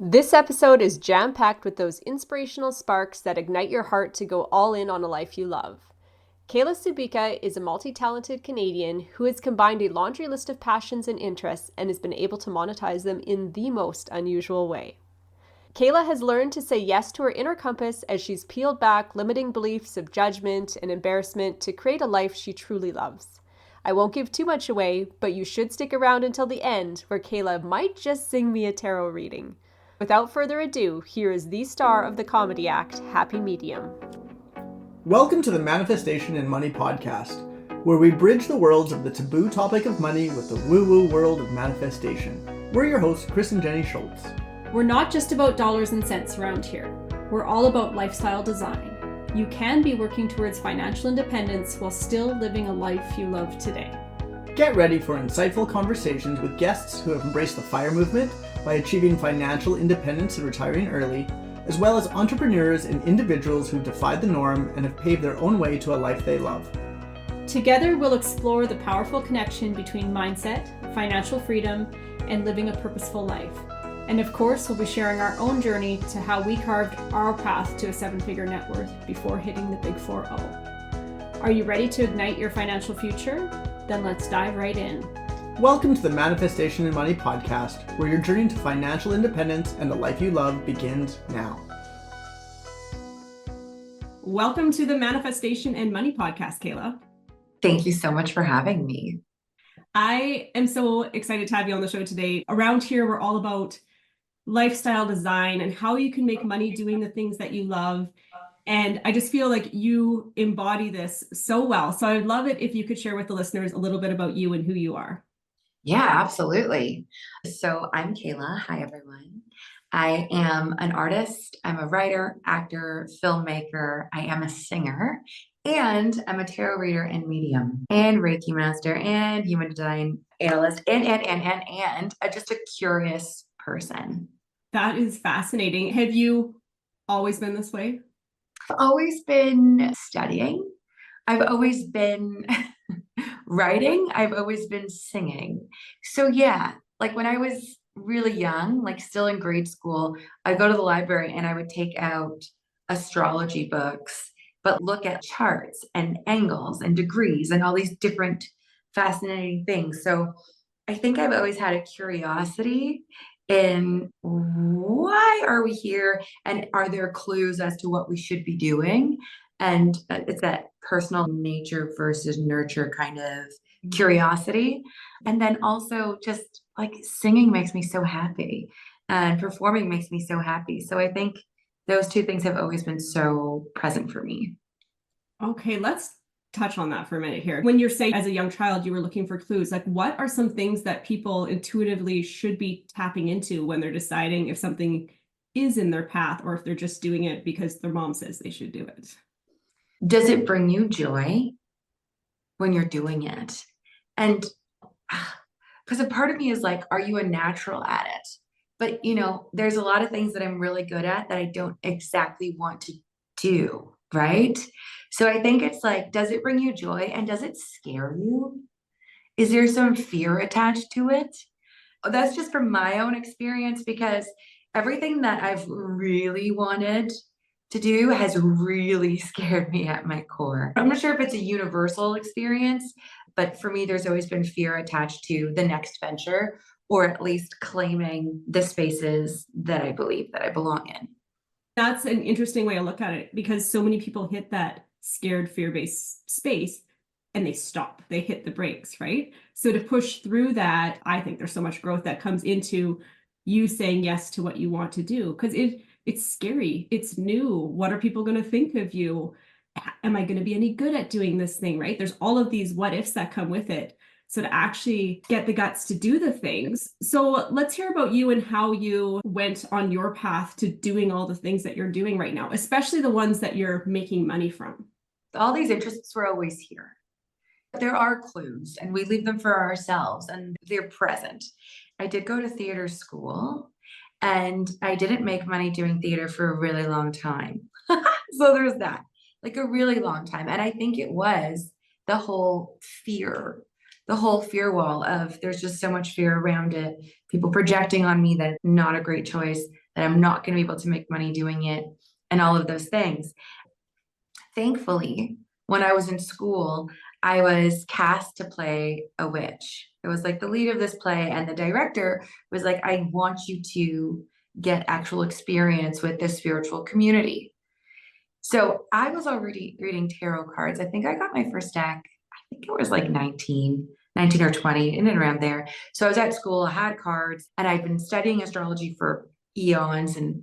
This episode is jam-packed with those inspirational sparks that ignite your heart to go all in on a life you love. Kayla Subica is a multi-talented Canadian who has combined a laundry list of passions and interests and has been able to monetize them in the most unusual way. Kayla has learned to say yes to her inner compass as she's peeled back limiting beliefs of judgment and embarrassment to create a life she truly loves. I won't give too much away, but you should stick around until the end, where Kayla might just sing me a tarot reading. Without further ado, here is the star of the comedy act, Happy Medium. Welcome to the Manifestation and Money podcast, where we bridge the worlds of the taboo topic of money with the woo-woo world of manifestation. We're your hosts, Chris and Jenny Schultz. We're not just about dollars and cents around here. We're all about lifestyle design. You can be working towards financial independence while still living a life you love today. Get ready for insightful conversations with guests who have embraced the FIRE movement by achieving financial independence and retiring early, as well as entrepreneurs and individuals who've defied the norm and have paved their own way to a life they love. Together, we'll explore the powerful connection between mindset, financial freedom, and living a purposeful life. And of course, we'll be sharing our own journey to how we carved our path to a seven-figure net worth before hitting the big 4-0. Are you ready to ignite your financial future? Then let's dive right in. Welcome to the Manifestation and Money podcast, where your journey to financial independence and the life you love begins now. Welcome to the Manifestation and Money podcast, Kayla. Thank you so much for having me. I am so excited to have you on the show today. Around here, we're all about lifestyle design and how you can make money doing the things that you love. And I just feel like you embody this so well. So I'd love it if you could share with the listeners a little bit about you and who you are. Yeah, absolutely. So I'm Kayla. Hi, everyone. I am an artist. I'm a writer, actor, filmmaker. I am a singer, and I'm a tarot reader and medium and Reiki master and human design analyst and just a curious person. That is fascinating. Have you always been this way? I've always been studying. I've always been writing. I've always been singing. So yeah, like when I was really young, like still in grade school, I'd go to the library and I would take out astrology books, but look at charts and angles and degrees and all these different fascinating things. So I think I've always had a curiosity in why are we here and are there clues as to what we should be doing? And it's that personal nature versus nurture kind of curiosity. And then also just like singing makes me so happy and performing makes me so happy. So I think those two things have always been so present for me. Okay, let's touch on that for a minute here. When you're saying as a young child, you were looking for clues, like what are some things that people intuitively should be tapping into when they're deciding if something is in their path or if they're just doing it because their mom says they should do it? Does it bring you joy when you're doing it? And because a part of me is like, are you a natural at it? But, you know, there's a lot of things that I'm really good at that I don't exactly want to do, right? So I think it's like, does it bring you joy and does it scare you? Is there some fear attached to it? That's just from my own experience, because everything that I've really wanted to do has really scared me at my core. I'm not sure if it's a universal experience, but for me, there's always been fear attached to the next venture, or at least claiming the spaces that I believe that I belong in. That's an interesting way to look at it, because so many people hit that scared, fear-based space and they stop, they hit the brakes, right? So to push through that, I think there's so much growth that comes into you saying yes to what you want to do, because it's scary. It's new. What are people going to think of you? Am I going to be any good at doing this thing, right? There's all of these what ifs that come with it. So to actually get the guts to do the things. So let's hear about you and how you went on your path to doing all the things that you're doing right now, especially the ones that you're making money from. All these interests were always here. There are clues and we leave them for ourselves and they're present. I did go to theater school. And I didn't make money doing theater for a really long time. So there's that, like a really long time. And I think it was the whole fear wall of there's just so much fear around it. People projecting on me that it's not a great choice, that I'm not going to be able to make money doing it, and all of those things. Thankfully, when I was in school, I was cast to play a witch. It was like the lead of this play, and the director was like, I want you to get actual experience with this spiritual community. So I was already reading tarot cards. I think I got my first deck, I think it was like 19 or 20, in and around there. So I was at school, I had cards, and I'd been studying astrology for eons and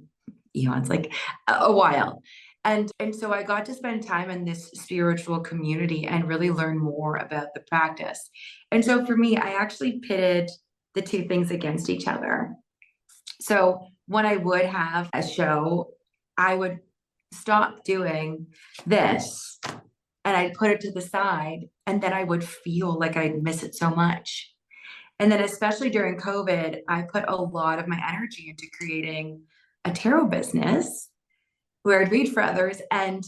eons, like a while. And so I got to spend time in this spiritual community and really learn more about the practice. And so for me, I actually pitted the two things against each other. So when I would have a show, I would stop doing this and I'd put it to the side, and then I would feel like I'd miss it so much. And then especially during COVID, I put a lot of my energy into creating a tarot business where I'd read for others, and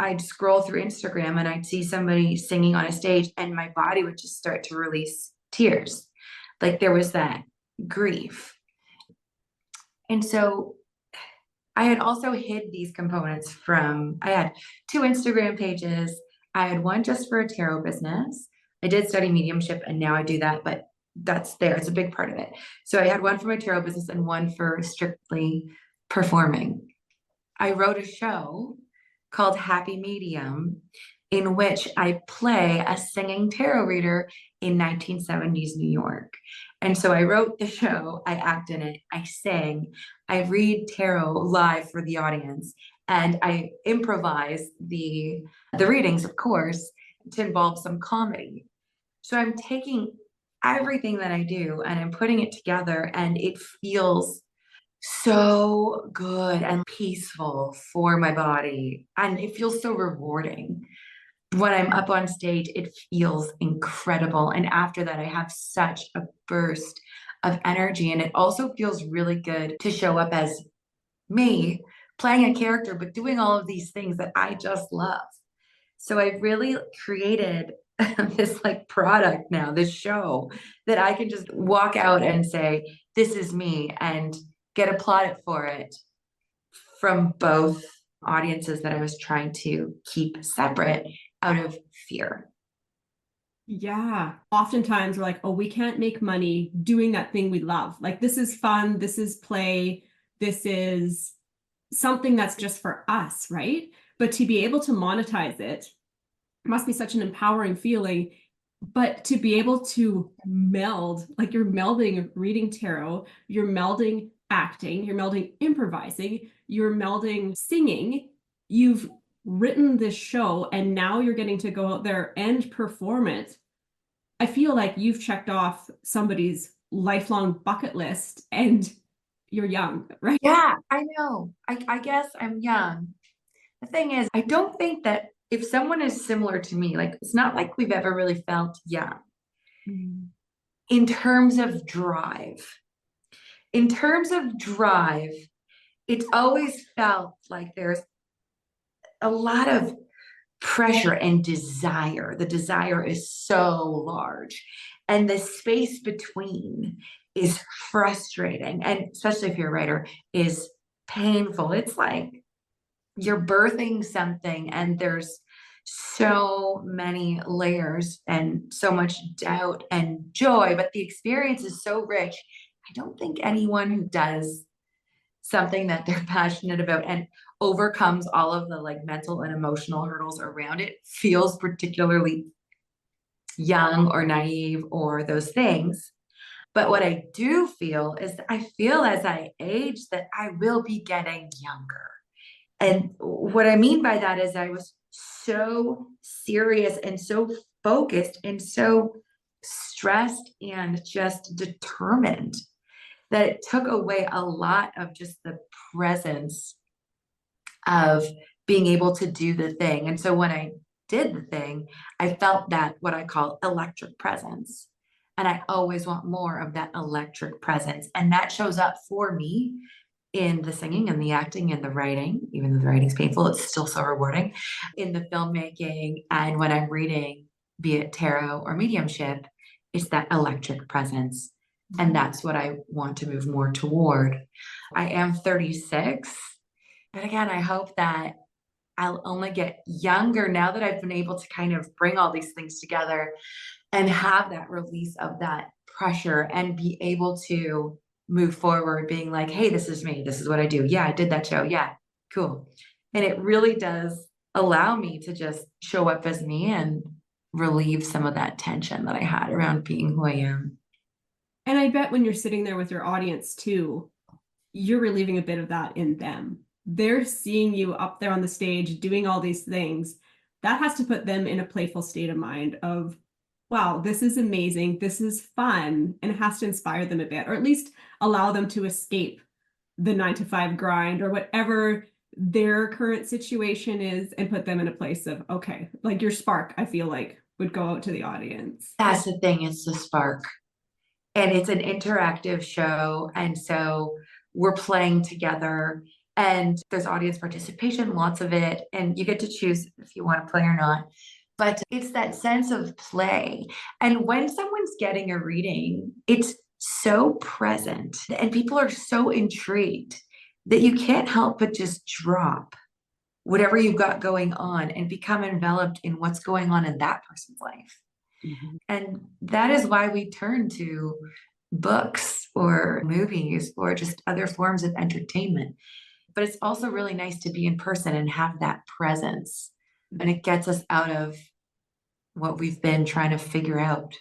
I'd scroll through Instagram and I'd see somebody singing on a stage and my body would just start to release tears. Like there was that grief. And so I had also hid these components I had 2 Instagram pages. I had one just for a tarot business. I did study mediumship and now I do that, but that's there. It's a big part of it. So I had one for my tarot business and one for strictly performing. I wrote a show called Happy Medium, in which I play a singing tarot reader in 1970s New York. And so I wrote the show, I act in it, I sing, I read tarot live for the audience, and I improvise the readings, of course, to involve some comedy. So I'm taking everything that I do and I'm putting it together, and it feels so good and peaceful for my body. And it feels so rewarding. When I'm up on stage, it feels incredible. And after that, I have such a burst of energy. And it also feels really good to show up as me playing a character, but doing all of these things that I just love. So I really created this like product now, this show that I can just walk out and say, this is me, and get applauded for it from both audiences that I was trying to keep separate out of fear. Yeah. Oftentimes we're like, oh, we can't make money doing that thing we love. Like, this is fun. This is play. This is something that's just for us, right? But to be able to monetize it must be such an empowering feeling. But to be able to meld, like you're melding reading tarot, you're melding acting, you're melding improvising, you're melding singing, you've written this show, and now you're getting to go out there and perform it. I feel like you've checked off somebody's lifelong bucket list, and you're young, right? Yeah, I know. I guess I'm young. The thing is, I don't think that if someone is similar to me, like it's not like we've ever really felt young. In terms of drive. In terms of drive, it's always felt like there's a lot of pressure and desire. The desire is so large, and the space between is frustrating. And especially if you're a writer, is painful. It's like you're birthing something and there's so many layers and so much doubt and joy, but the experience is so rich. I don't think anyone who does something that they're passionate about and overcomes all of the like mental and emotional hurdles around it feels particularly young or naive or those things. But what I do feel is that I feel as I age that I will be getting younger. And what I mean by that is I was so serious and so focused and so stressed and just determined that it took away a lot of just the presence of being able to do the thing. And so when I did the thing, I felt that what I call electric presence. And I always want more of that electric presence. And that shows up for me in the singing and the acting and the writing. Even though the writing's painful, it's still so rewarding. In the filmmaking and when I'm reading, be it tarot or mediumship, it's that electric presence. And that's what I want to move more toward. I am 36, but again, I hope that I'll only get younger now that I've been able to kind of bring all these things together and have that release of that pressure and be able to move forward being like, hey, this is me. This is what I do. Yeah, I did that show. Yeah, cool. And it really does allow me to just show up as me and relieve some of that tension that I had around being who I am. And I bet when you're sitting there with your audience too, you're relieving a bit of that in them. They're seeing you up there on the stage doing all these things. That has to put them in a playful state of mind of, wow, this is amazing. This is fun. And it has to inspire them a bit, or at least allow them to escape the 9 to 5 grind or whatever their current situation is, and put them in a place of, okay, like your spark, I feel like would go out to the audience. That's the thing, it's the spark. And it's an interactive show. And so we're playing together and there's audience participation, lots of it. And you get to choose if you want to play or not. But it's that sense of play. And when someone's getting a reading, it's so present and people are so intrigued that you can't help but just drop whatever you've got going on and become enveloped in what's going on in that person's life. Mm-hmm. And that is why we turn to books or movies or just other forms of entertainment. But it's also really nice to be in person and have that presence. And it gets us out of what we've been trying to figure out.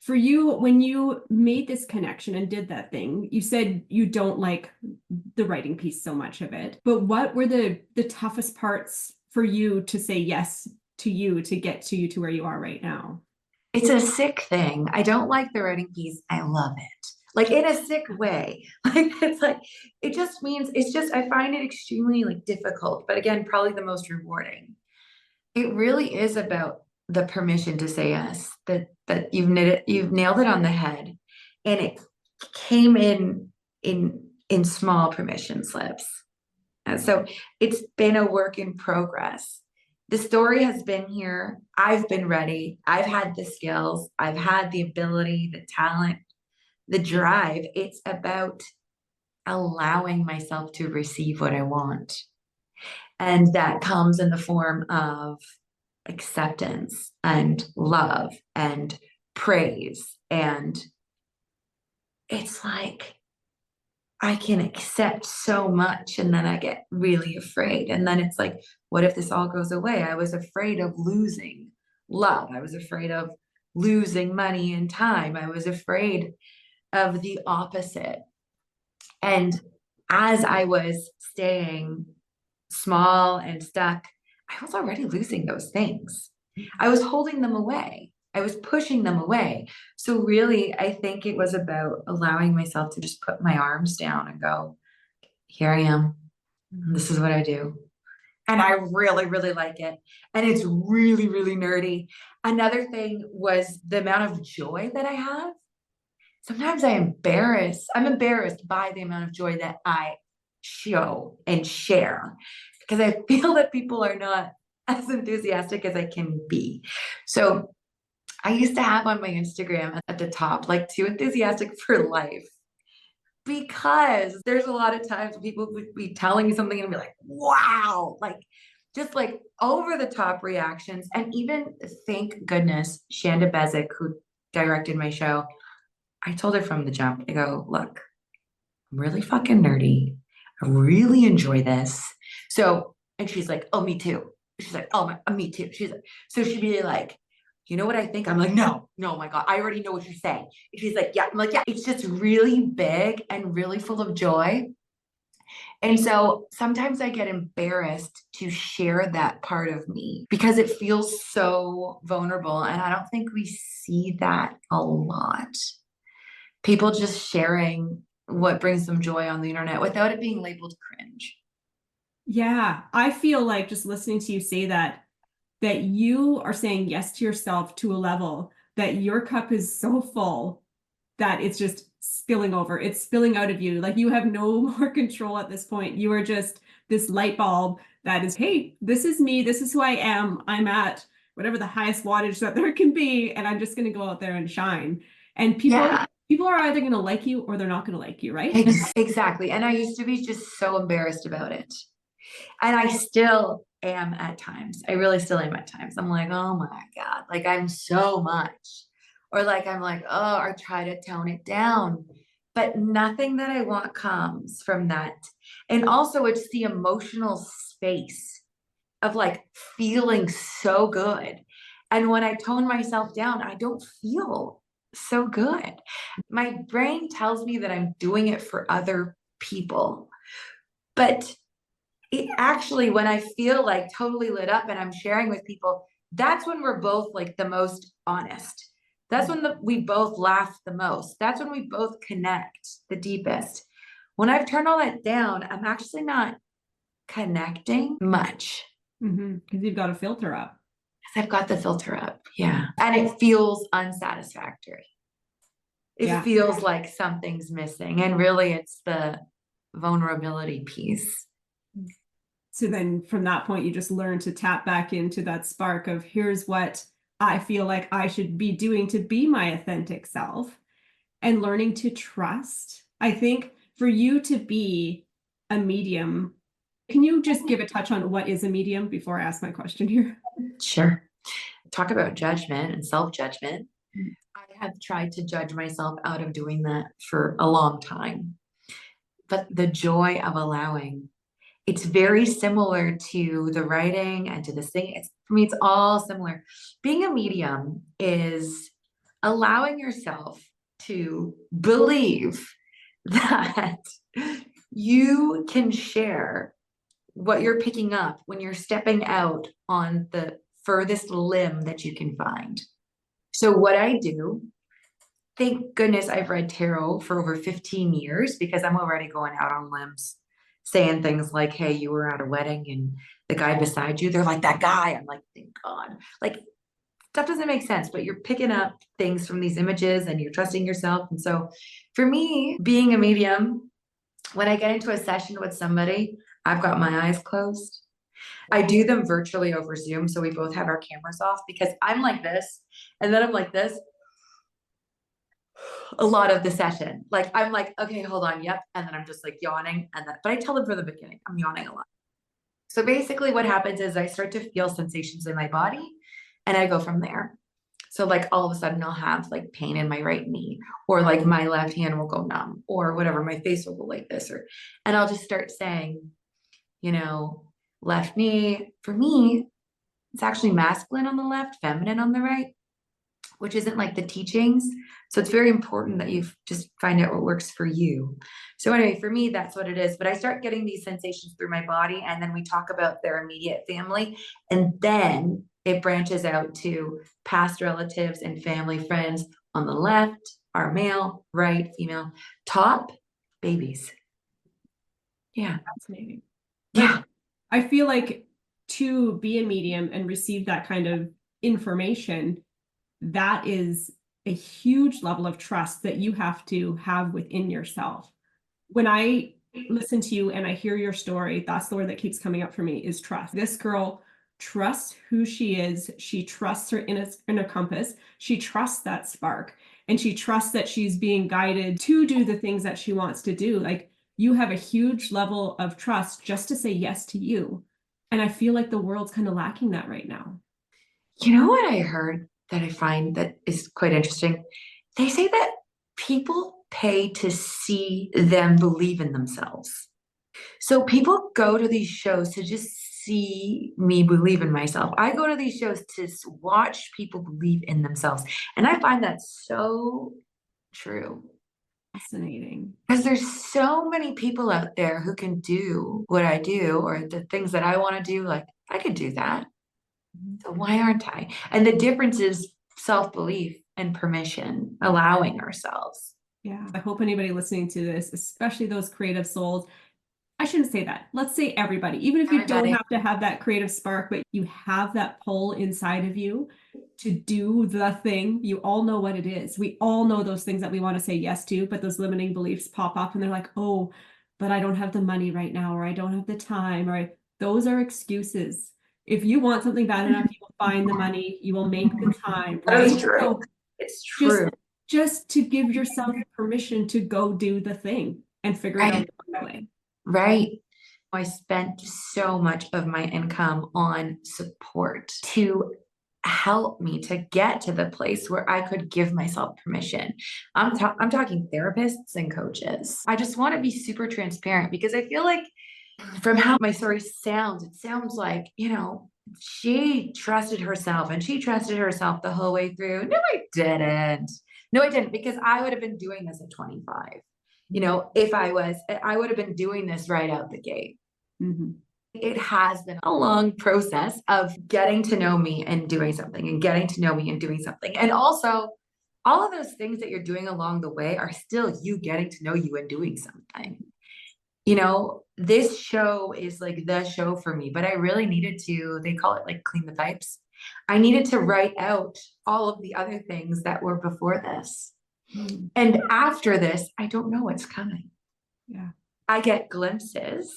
For you, when you made this connection and did that thing, you said you don't like the writing piece so much of it. But what were the toughest parts for you to say yes to you to get to you to where you are right now? It's a sick thing. I don't like the writing piece. I love it. Like in a sick way. Like it's like, it just means, it's just, I find it extremely like difficult, but again, probably the most rewarding. It really is about the permission to say yes, that you've nailed it on the head. And it came in small permission slips. And so it's been a work in progress. The story has been here. I've been ready. I've had the skills. I've had the ability, the talent, the drive. It's about allowing myself to receive what I want. And that comes in the form of acceptance and love and praise. And it's like, I can accept so much and then I get really afraid. And then it's like, what if this all goes away? I was afraid of losing love. I was afraid of losing money and time. I was afraid of the opposite. And as I was staying small and stuck, I was already losing those things. I was holding them away. I was pushing them away. So really, I think it was about allowing myself to just put my arms down and go, here I am. This is what I do. And I really, really like it. And it's really, really nerdy. Another thing was the amount of joy that I have. Sometimes I'm embarrassed by the amount of joy that I show and share because I feel that people are not as enthusiastic as I can be. So I used to have on my Instagram at the top, like too enthusiastic for life, because there's a lot of times people would be telling me something and be like, wow, like just like over the top reactions. And even thank goodness, Shanda Bezic, who directed my show, I told her from the jump, I go, look, I'm really fucking nerdy. I really enjoy this. So, and she's like, oh, me too. She's like, oh, me too. She's like, so she'd be like, you know what I think? I'm like, no, my God, I already know what you're saying. And she's like, yeah. I'm like, yeah, it's just really big and really full of joy. And so sometimes I get embarrassed to share that part of me because it feels so vulnerable. And I don't think we see that a lot. People just sharing what brings them joy on the internet without it being labeled cringe. Yeah, I feel like just listening to you say that you are saying yes to yourself to a level that your cup is so full that it's just spilling over. It's spilling out of you. Like you have no more control at this point. You are just this light bulb that is, hey, this is me. This is who I am. I'm at whatever the highest wattage that there can be. And I'm just going to go out there and shine. And people People are either going to like you or they're not going to like you, right? Exactly. And I used to be just so embarrassed about it. And I still am at times. I really still am at times. I'm like, oh my God, like I'm so much. Or like I'm like, oh, I try to tone it down. But nothing that I want comes from that. And also it's the emotional space of like feeling so good. And when I tone myself down, I don't feel so good. My brain tells me that I'm doing it for other people. But it actually, when I feel like totally lit up and I'm sharing with people, that's when we're both like the most honest. That's when we both laugh the most. That's when we both connect the deepest. When I've turned all that down, I'm actually not connecting much. Because you've got a filter up. Because I've got the filter up. Yeah. And it feels unsatisfactory. It feels like something's missing. And really, it's the vulnerability piece. So then from that point, you just learn to tap back into that spark of here's what I feel like I should be doing to be my authentic self, and learning to trust. I think for you to be a medium, can you just give a touch on what is a medium before I ask my question here? Sure. Talk about judgment and self-judgment. I have tried to judge myself out of doing that for a long time. But the joy of allowing, it's very similar to the writing and to the singing. For me, it's all similar. Being a medium is allowing yourself to believe that you can share what you're picking up when you're stepping out on the furthest limb that you can find. So what I do, thank goodness I've read tarot for over 15 years because I'm already going out on limbs, saying things like, hey, you were at a wedding and the guy beside you, they're like, that guy. I'm like, thank God. Like, stuff doesn't make sense, but you're picking up things from these images and you're trusting yourself. And so for me, being a medium, when I get into a session with somebody, I've got my eyes closed. I do them virtually over Zoom. So we both have our cameras off because I'm like this. And then I'm like this a lot of the session. Like, I'm like, okay, hold on. Yep. And then I'm just like yawning. But I tell them from the beginning, I'm yawning a lot. So basically what happens is I start to feel sensations in my body and I go from there. So like all of a sudden I'll have like pain in my right knee, or like my left hand will go numb, or whatever, my face will go like this, and I'll just start saying, left knee. For me, it's actually masculine on the left, feminine on the right, which isn't like the teachings. So it's very important that you just find out what works for you. So anyway, for me, that's what it is. But I start getting these sensations through my body, and then we talk about their immediate family, and then it branches out to past relatives and family friends on the left, our male, right, female, top, babies. Yeah. Fascinating. Yeah. I feel like to be a medium and receive that kind of information, that is a huge level of trust that you have to have within yourself. When I listen to you and I hear your story, that's the word that keeps coming up for me is trust. This girl trusts who she is. She trusts her inner compass. She trusts that spark, and she trusts that she's being guided to do the things that she wants to do. Like, you have a huge level of trust just to say yes to you. And I feel like the world's kind of lacking that right now. You know what I heard that I find that is quite interesting? They say that people pay to see them believe in themselves. So people go to these shows to just see me believe in myself. I go to these shows to watch people believe in themselves. And I find that so true. Fascinating. Because there's so many people out there who can do what I do, or the things that I want to do. Like, I could do that. So why aren't I? And the difference is self-belief and permission, allowing ourselves. Yeah. I hope anybody listening to this, especially those creative souls, I shouldn't say that. Let's say everybody, even if you don't have to have that creative spark, but you have that pull inside of you to do the thing. You all know what it is. We all know those things that we want to say yes to, but those limiting beliefs pop up and they're like, oh, but I don't have the money right now, or I don't have the time, or those are excuses. If you want something bad enough, you will find the money, you will make the time, right? That's true. So it's true. just to give yourself permission to go do the thing and figure it out the way. Right. I spent so much of my income on support to help me to get to the place where I could give myself permission. I'm talking therapists and coaches. I just want to be super transparent because I feel like from how my story sounds, it sounds like, she trusted herself and she trusted herself the whole way through. No, I didn't. No, I didn't, because I would have been doing this at 25. If I would have been doing this right out the gate. Mm-hmm. It has been a long process of getting to know me and doing something and getting to know me and doing something. And also, all of those things that you're doing along the way are still you getting to know you and doing something. This show is like the show for me, but I really needed to, they call it like clean the pipes. I needed to write out all of the other things that were before this. Mm-hmm. And after this, I don't know what's coming. Yeah. I get glimpses,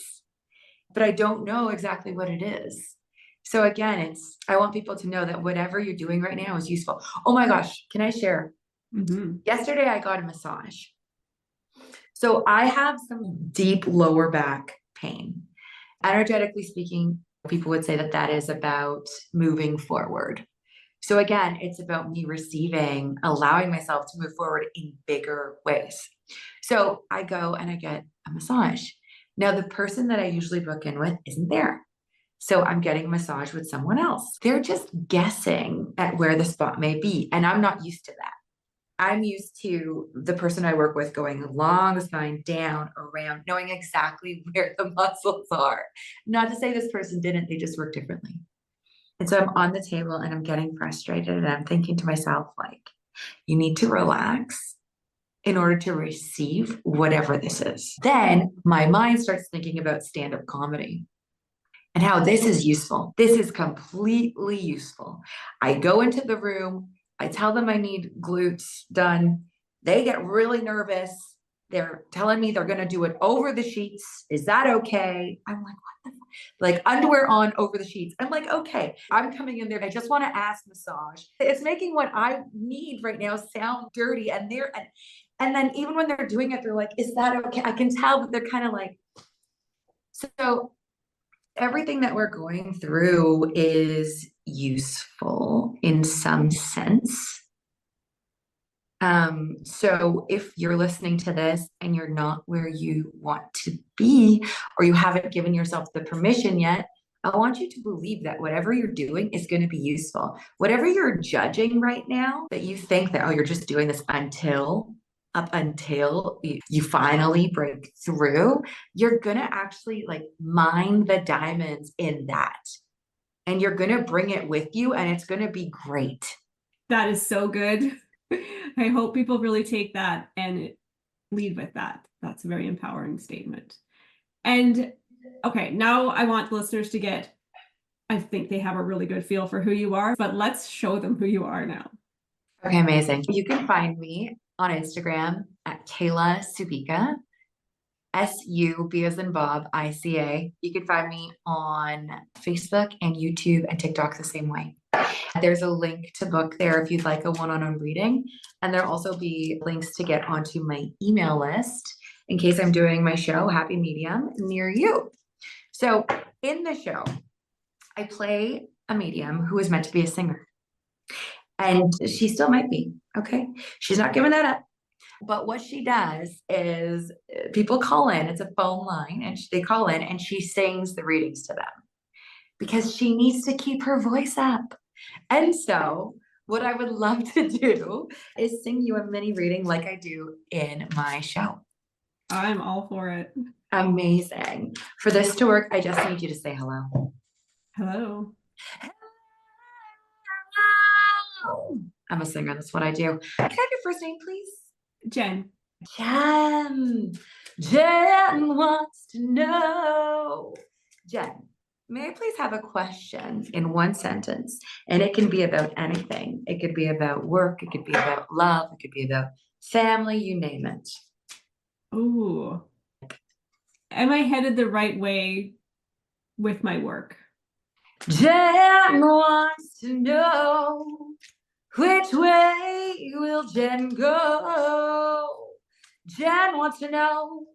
but I don't know exactly what it is. So again, I want people to know that whatever you're doing right now is useful. Oh my gosh, can I share? Mm-hmm. Yesterday, I got a massage. So I have some deep lower back pain. Energetically speaking, people would say that is about moving forward. So again, it's about me receiving, allowing myself to move forward in bigger ways. So I go and I get a massage. Now, the person that I usually book in with isn't there. So I'm getting a massage with someone else. They're just guessing at where the spot may be. And I'm not used to that. I'm used to the person I work with going along the spine, down, around, knowing exactly where the muscles are. Not to say this person didn't, they just work differently. And so I'm on the table and I'm getting frustrated and I'm thinking to myself, like, you need to relax in order to receive whatever this is. Then my mind starts thinking about stand-up comedy and how this is useful. This is completely useful. I go into the room, I tell them I need glutes done. They get really nervous. They're telling me they're going to do it over the sheets. Is that okay? I'm like, what the fuck? Like underwear on over the sheets. I'm like, okay, I'm coming in there. I just want to ask massage. It's making what I need right now sound dirty. And then even when they're doing it, they're like, is that okay? I can tell that they're kind of like, so everything that we're going through is useful in some sense. So if you're listening to this and you're not where you want to be, or you haven't given yourself the permission yet, I want you to believe that whatever you're doing is going to be useful. Whatever you're judging right now, that you think that, oh, you're just doing this up until you finally break through, you're going to actually like mine the diamonds in that. And you're going to bring it with you and it's going to be great. That is so good. I hope people really take that and lead with that. That's a very empowering statement. And okay, now I want listeners to get, I think they have a really good feel for who you are, but let's show them who you are now. Okay, amazing. You can find me on Instagram at Kayla Subica, S-U-B as in Bob, I-C-A. You can find me on Facebook and YouTube and TikTok the same way. There's a link to book there if you'd like a one-on-one reading. And there'll also be links to get onto my email list in case I'm doing my show, Happy Medium, near you. So in the show, I play a medium who is meant to be a singer. And she still might be, okay? She's not giving that up. But what she does is people call in, it's a phone line, and they call in and she sings the readings to them because she needs to keep her voice up. And so what I would love to do is sing you a mini reading like I do in my show. I'm all for it. Amazing. For this to work, I just need you to say hello. Hello. I'm a singer. That's what I do. Can I have your first name, please? Jen. Jen. Jen wants to know. Jen, may I please have a question in one sentence? And it can be about anything. It could be about work. It could be about love. It could be about family, you name it. Ooh. Am I headed the right way with my work? Jen wants to know Which way will Jen go? Jen wants to know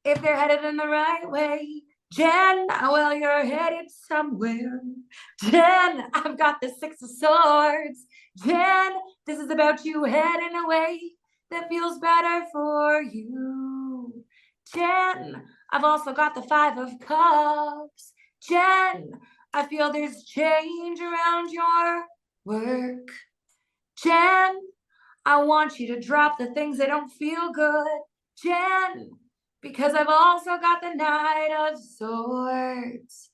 if they're headed in the right way. Jen, well, you're headed somewhere. Jen, I've got the 6 of Swords. Jen, this is about you heading away that feels better for you. Jen, I've also got the 5 of Cups. Jen, I feel there's change around your work. Jen, I want you to drop the things that don't feel good. Jen, because I've also got the Knight of Swords.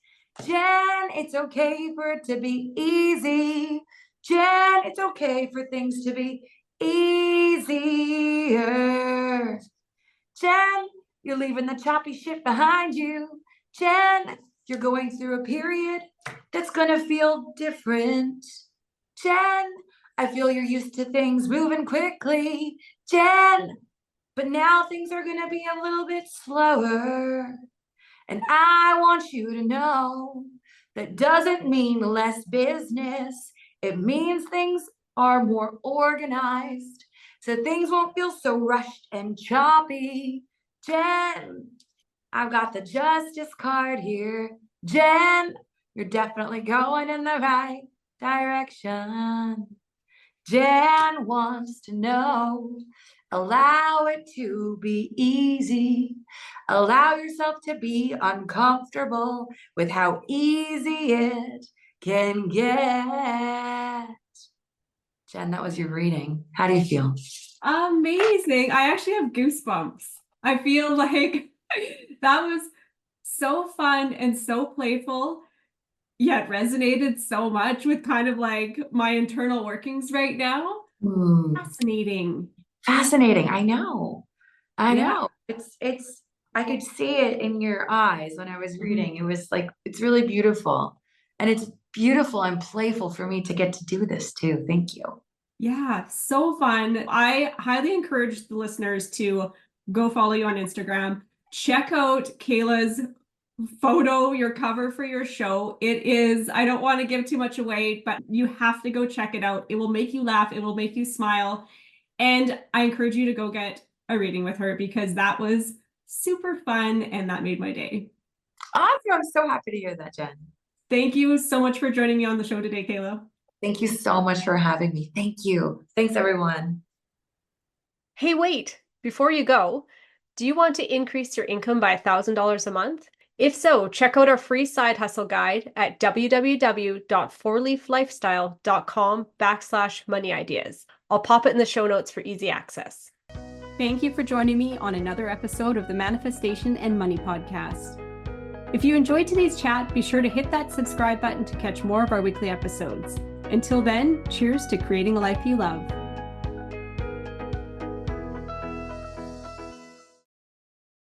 Jen, it's okay for it to be easy. Jen, it's okay for things to be easier. Jen, you're leaving the choppy shit behind you. Jen, you're going through a period that's gonna feel different. Jen, I feel you're used to things moving quickly. Jen, but now things are gonna be a little bit slower. And I want you to know that doesn't mean less business. It means things are more organized, so things won't feel so rushed and choppy. Jen, I've got the Justice card here. Jen, you're definitely going in the right direction. Jen wants to know, allow it to be easy. Allow yourself to be uncomfortable with how easy it can get. Jen, that was your reading. How do you feel? Amazing. I actually have goosebumps. I feel like that was so fun and so playful, yet resonated so much with kind of like my internal workings right now. Fascinating. Fascinating. I know. I Yeah. know. It's I could see it in your eyes when I was reading. It was like, it's really beautiful. And it's beautiful and playful for me to get to do this too. Thank you. Yeah, so fun. I highly encourage the listeners to go follow you on Instagram. Check out Kayla's photo, your cover for your show. It is, I don't want to give too much away, but you have to go check it out. It will make you laugh. It will make you smile. And I encourage you to go get a reading with her because that was super fun and that made my day. Awesome. I'm so happy to hear that, Jen. Thank you so much for joining me on the show today, Kayla. Thank you so much for having me. Thank you. Thanks, everyone. Hey, wait, before you go, do you want to increase your income by $1,000 a month? If so, check out our free side hustle guide at www.fourleaflifestyle.com/money ideas. I'll pop it in the show notes for easy access. Thank you for joining me on another episode of the Manifestation and Money Podcast. If you enjoyed today's chat, be sure to hit that subscribe button to catch more of our weekly episodes. Until then, cheers to creating a life you love.